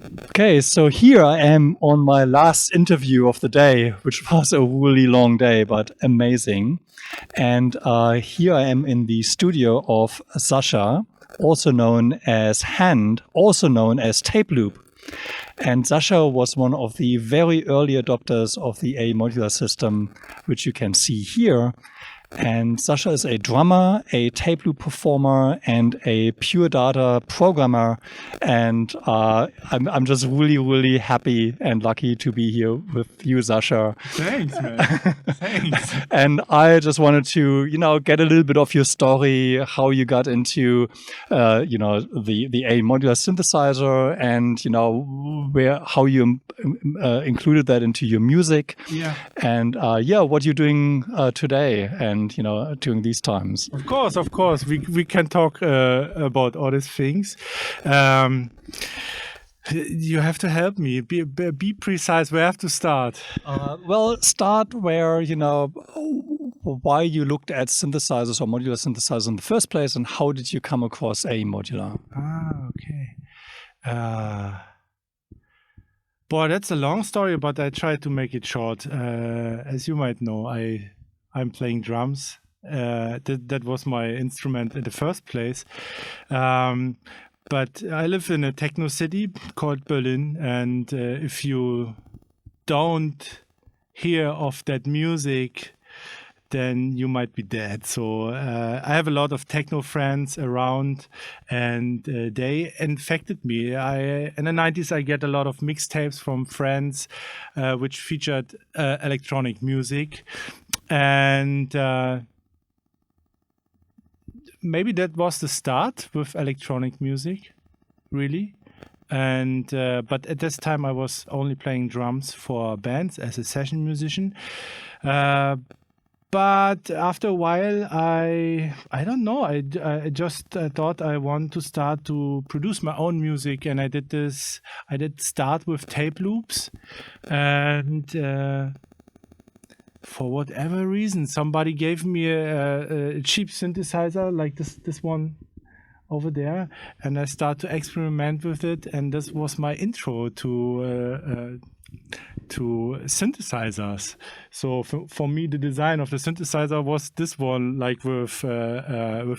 Okay, so here I am on my last interview of the day, which was a really long day, but amazing. And here I am in the studio of Sascha, also known as HAND, also known as Tapeloop. And Sascha was one of the very early adopters of the AE Modular system, which you can see here. And Sascha is a drummer, a tape loop performer, and a pure data programmer. And I'm just really, really happy and lucky to be here with you, Sascha. Thanks, man. Thanks. And I just wanted to, get a little bit of your story, how you got into, the AE Modular synthesizer, and how you included that into your music. Yeah. And what you're doing today, and during these times. Of course, we can talk about all these things. You have to help me. Be precise. Where I have to start? Well, start where why you looked at synthesizers or modular synthesizers in the first place, and how did you come across AE Modular? Okay. Boy, that's a long story, but I try to make it short. As you might know, I'm playing drums. That was my instrument in the first place. But I live in a techno city called Berlin, and if you don't hear of that music, then you might be dead. So I have a lot of techno friends around, and they infected me. In the 90s, I get a lot of mixtapes from friends which featured electronic music. And maybe that was the start with electronic music, really. And but at this time, I was only playing drums for bands as a session musician. But after a while, I don't know. I just thought I want to start to produce my own music, and I did this. I did start with tape loops, and for whatever reason, somebody gave me a cheap synthesizer like this one over there, and I started to experiment with it, and this was my intro to synthesizers. So for me, the design of the synthesizer was this one, like with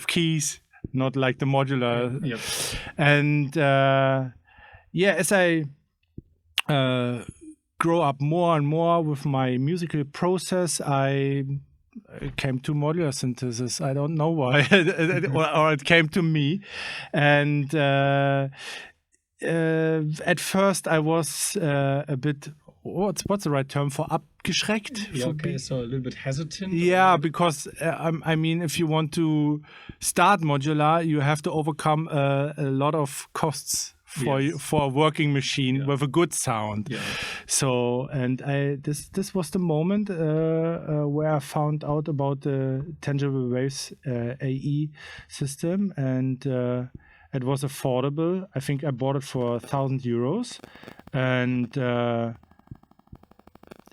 keys, not like the modular. Yep. And as I grow up more and more with my musical process, I came to modular synthesis. I don't know why, or it came to me. And at first, I was a bit. What's the right term for abgeschreckt? Yeah, okay, so a little bit hesitant. Yeah, because I mean, if you want to start modular, you have to overcome a lot of costs for a working machine with a good sound. Yeah. So, and this was the moment where I found out about the Tangible Waves AE system, and it was affordable. I think I bought it for 1,000 euros, and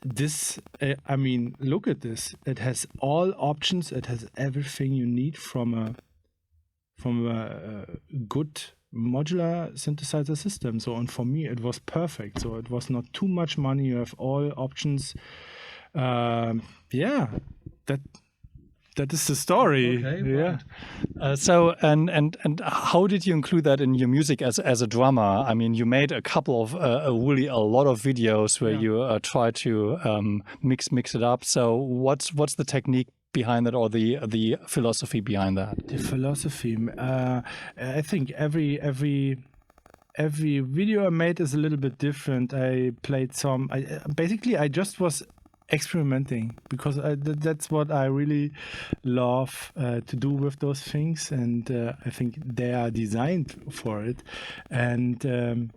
this, I mean, look at this. It has all options. It has everything you need from a good modular synthesizer system. So, and for me, it was perfect. So it was not too much money. You have all options. That is the story. Okay, yeah. Right. So and how did you include that in your music as a drummer? I mean, you made a couple of really a lot of videos where you try to mix it up. So what's the technique behind that, or the philosophy behind that? The philosophy, I think every video I made is a little bit different. I played some. I just was experimenting, because that's what I really love to do with those things, and I think they are designed for it. And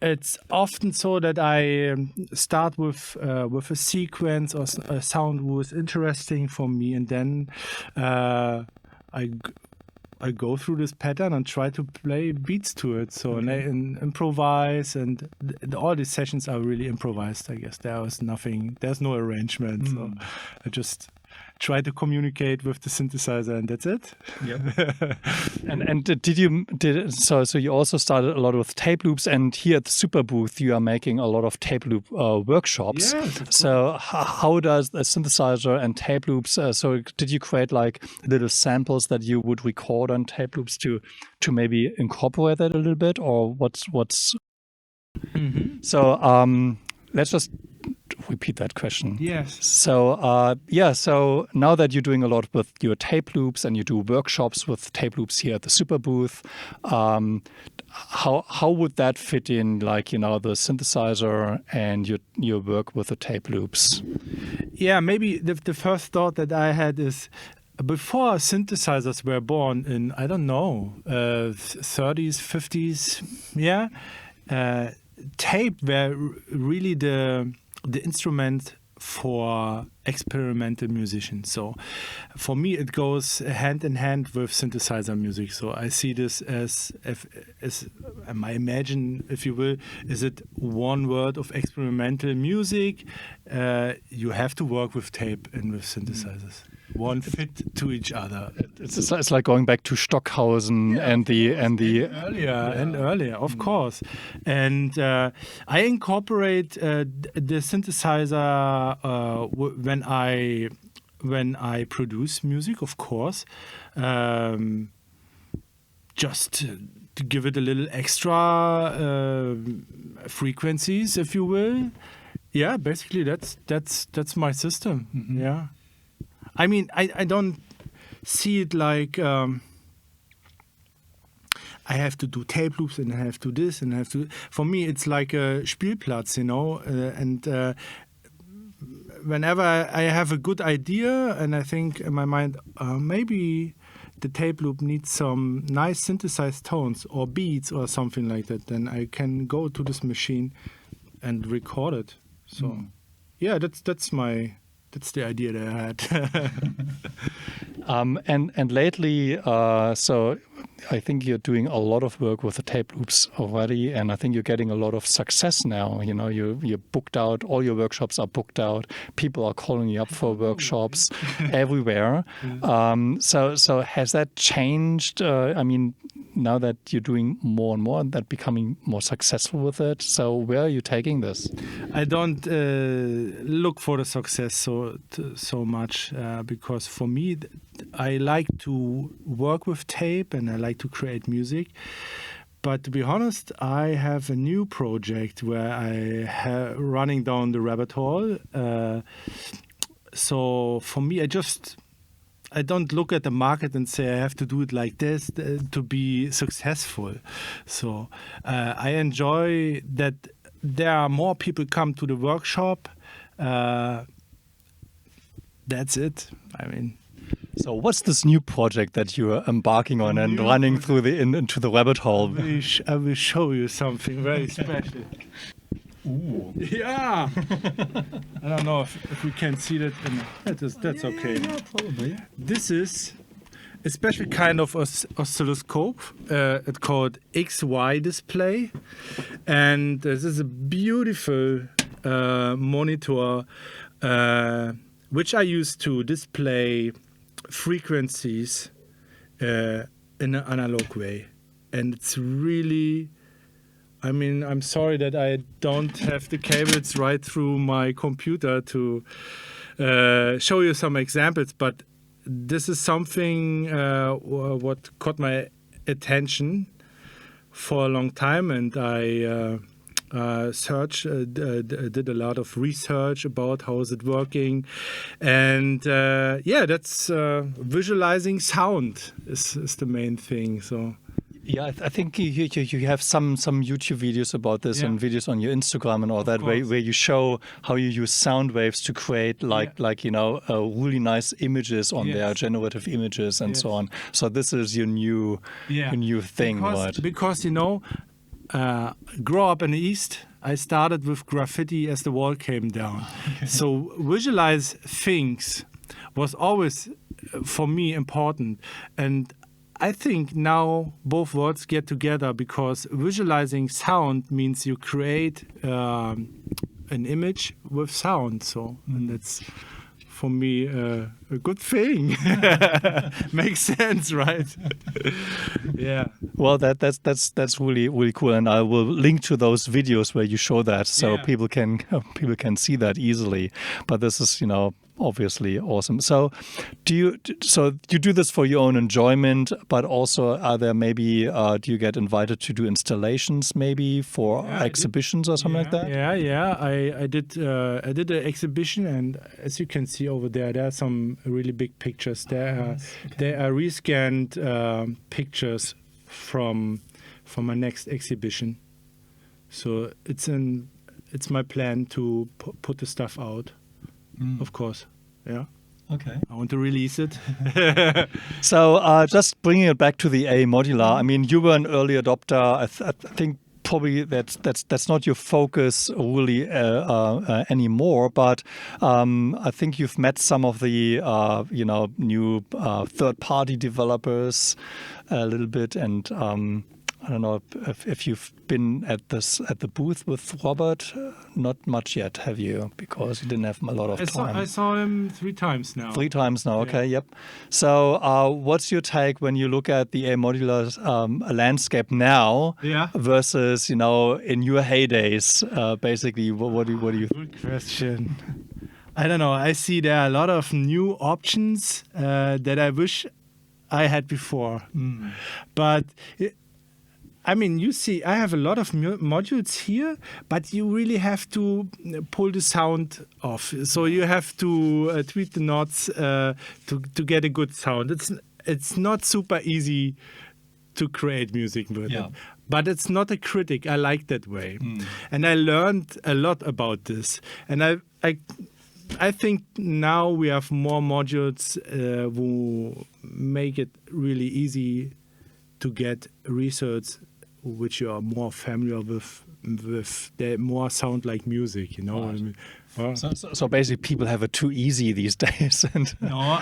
it's often so that I start with a sequence or a sound was interesting for me, and then I go through this pattern and try to play beats to it. So and improvise, and all these sessions are really improvised. I guess there's no arrangement. So I just try to communicate with the synthesizer, and that's it. And so you also started a lot with tape loops, and here at the Superbooth you are making a lot of tape loop workshops. Yes, of so how does the synthesizer and tape loops? So did you create like little samples that you would record on tape loops to maybe incorporate that a little bit, or what's? So let's just repeat that question. Yes. So so now that you're doing a lot with your tape loops and you do workshops with tape loops here at the Superbooth, how would that fit in, like, the synthesizer and your work with the tape loops? Yeah, maybe the first thought that I had is, before synthesizers were born in, I don't know, 30s, 50s, tape were really the instrument for experimental musicians. So for me, it goes hand in hand with synthesizer music. So I see this as I imagine, if you will, is it one word of experimental music? You have to work with tape and with synthesizers. One fit to each other. It's like going back to Stockhausen and the earlier, of course. And I incorporate the synthesizer when I produce music, of course, just to give it a little extra frequencies, if you will. Yeah, basically that's my system. Mm-hmm. Yeah. I mean, I don't see it like I have to do tape loops and I have to do this and I have to. For me, it's like a Spielplatz, and whenever I have a good idea and I think in my mind, maybe the tape loop needs some nice synthesized tones or beats or something like that, then I can go to this machine and record it. So, yeah, that's the idea that I had. And lately, so I think you're doing a lot of work with the tape loops already, and I think you're getting a lot of success now. You're booked out. All your workshops are booked out. People are calling you up for workshops everywhere. So has that changed? I mean, now that you're doing more and more, and that becoming more successful with it. So where are you taking this? I don't look for the success so much because for me, I like to work with tape and I like to create music. But to be honest, I have a new project where I running down the rabbit hole. So for me, I don't look at the market and say I have to do it like this to be successful. So I enjoy that there are more people come to the workshop. That's it. I mean. So what's this new project that you are embarking on and running through into the rabbit hole? I will show you something very special. Ooh. Yeah. I don't know if we can see that. That's okay. Yeah, probably. This is a special kind of oscilloscope. It's called XY display. And this is a beautiful monitor which I use to display frequencies in an analog way. And it's really, I mean, I'm sorry that I don't have the cables right through my computer to show you some examples, but this is something what caught my attention for a long time, and I did a lot of research about how is it working, and that's visualizing sound is the main thing. So. Yeah, I think you have some YouTube videos about this and videos on your Instagram and all that, where you show how you use sound waves to create really nice images on there, generative images and so on. So this is your new thing, right? Because grow up in the East, I started with graffiti as the wall came down. Okay. So visualize things was always for me important, and I think now both words get together because visualizing sound means you create an image with sound. So, and that's for me a good thing. Makes sense, right? Yeah. Well, that's really cool, and I will link to those videos where you show that, so people can see that easily. But this is, obviously awesome. So, do you do this for your own enjoyment? But also, are there maybe do you get invited to do installations maybe for exhibitions or something like that? Yeah. I did an exhibition, and as you can see over there are some really big pictures. There are rescanned pictures from my next exhibition. So it's my plan to put the stuff out. Of course, yeah. Okay. I want to release it. So just bringing it back to the AE Modular. I mean, you were an early adopter. I think probably that's not your focus really anymore. But I think you've met some of the new third-party developers a little bit, and I don't know if you've been at the booth with Robert. Not much yet, have you? Because you didn't have a lot of time. I saw him 3 times now. 3 times now, okay, yep. So what's your take when you look at the AE Modular landscape now versus, in your heydays, basically, what do you Good question. I don't know. I see there are a lot of new options that I wish I had before. But... I mean, you see, I have a lot of modules here, but you really have to pull the sound off. So you have to tweak the knots to get a good sound. It's not super easy to create music with it. But it's not a critic. I like that way. And I learned a lot about this. And I think now we have more modules who make it really easy to get research which you are more familiar with they more sound like music, Right. What I mean? Well, so basically people have it too easy these days. No,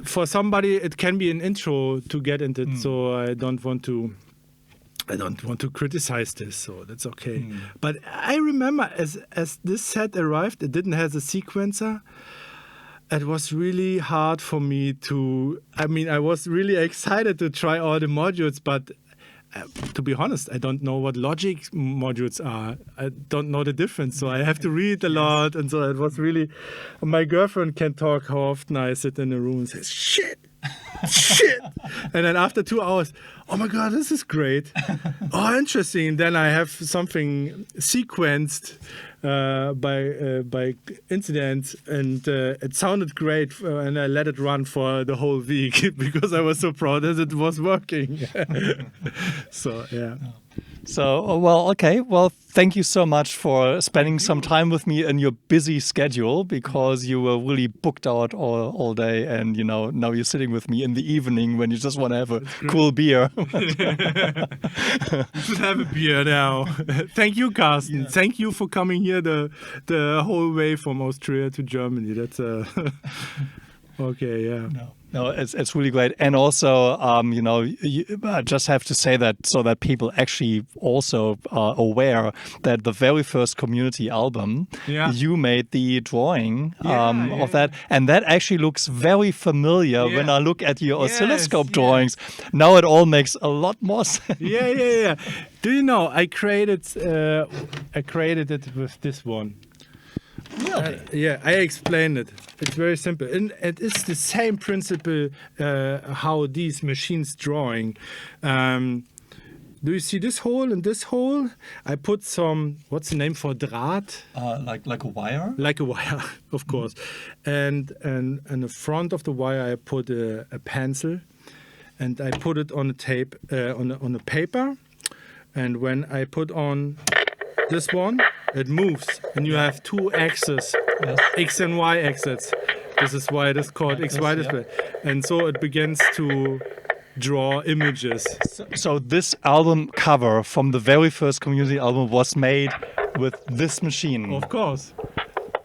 for somebody it can be an intro to get into it, so I don't want to criticize this, so that's okay. But I remember as this set arrived, it didn't have a sequencer. It was really hard for me I was really excited to try all the modules, but to be honest, I don't know what Logic modules are. I don't know the difference, so I have to read a lot. And so it was really... My girlfriend can talk how often I sit in a room and say, shit! And then after 2 hours, oh my God, this is great. Oh, interesting. Then I have something sequenced by incident, and it sounded great, and I let it run for the whole week because I was so proud that it was working. So, yeah. So, well, okay. Well, thank you so much for spending some time with me in your busy schedule, because you were really booked out all day. And, now you're sitting with me in the evening when you just want to have a cool beer. You should have a beer now. Thank you, Carsten. Yeah. Thank you for coming here the whole way from Austria to Germany. That's okay, yeah. No, it's really great. And also, I just have to say that so that people actually also are aware that the very first community album, you made the drawing of that. And that actually looks very familiar when I look at your oscilloscope drawings. Now it all makes a lot more sense. Yeah. Do you know, I created it with this one. Really? I explained it. It's very simple. And it is the same principle how these machines drawing. Do you see this hole and this hole? I put some, what's the name for Draht? Like a wire? Like a wire, of course. And the front of the wire I put a pencil, and I put it on a tape, on a paper. And when I put on this one, it moves, and you have 2 axes, X and Y axes. This is why it is called XY display. And so it begins to draw images. So this album cover from the very first community album was made with this machine. Of course.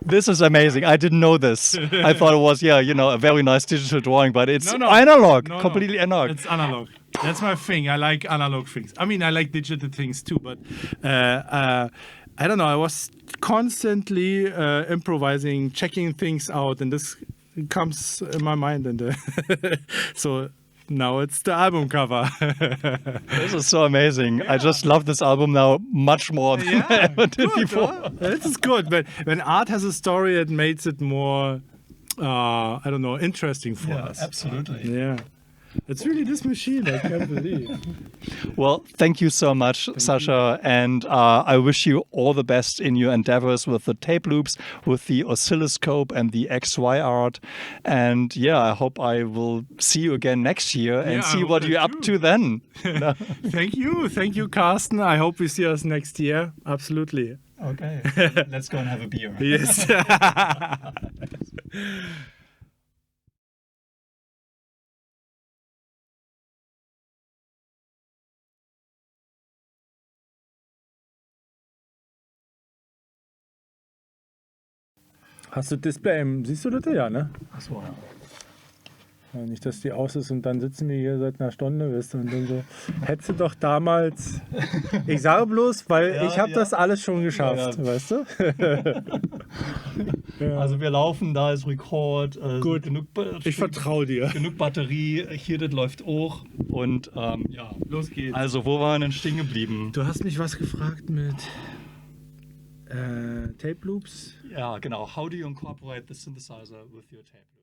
This is amazing. I didn't know this. I thought it was, a very nice digital drawing, but it's analog, completely analog. It's analog. That's my thing. I like analog things. I mean, I like digital things too, but I don't know. I was constantly improvising, checking things out, and this comes in my mind. And so now it's the album cover. This is so amazing. I just love this album now much more than I ever did before. This is good, but when art has a story, it makes it more, I don't know, interesting for us. Absolutely. Yeah. It's really this machine, I can't believe. Well, thank you so much, Sascha. And I wish you all the best in your endeavors with the tape loops, with the oscilloscope and the XY art. And yeah, I hope I will see you again next year and see what you're up to then. Thank you. Thank you, Carsten. I hope we see us next year. Absolutely. Okay. Let's go and have a beer. Yes. Hast du Display? Siehst du das? Ja, ne? Achso, ja. Ja, nicht, dass die aus ist und dann sitzen wir hier seit einer Stunde, weißt du, und dann so, hättest du doch damals, ich sage bloß, weil ich habe das alles schon geschafft, weißt du? Also wir laufen, da ist Rekord, Gut, genug, ich vertraue dir. Genug Batterie, hier, das läuft auch und ja. Los geht's. Also wo waren wir denn stehen geblieben? Du hast mich was gefragt mit Tape Loops? Ja, genau. How do you incorporate the synthesizer with your tape loop?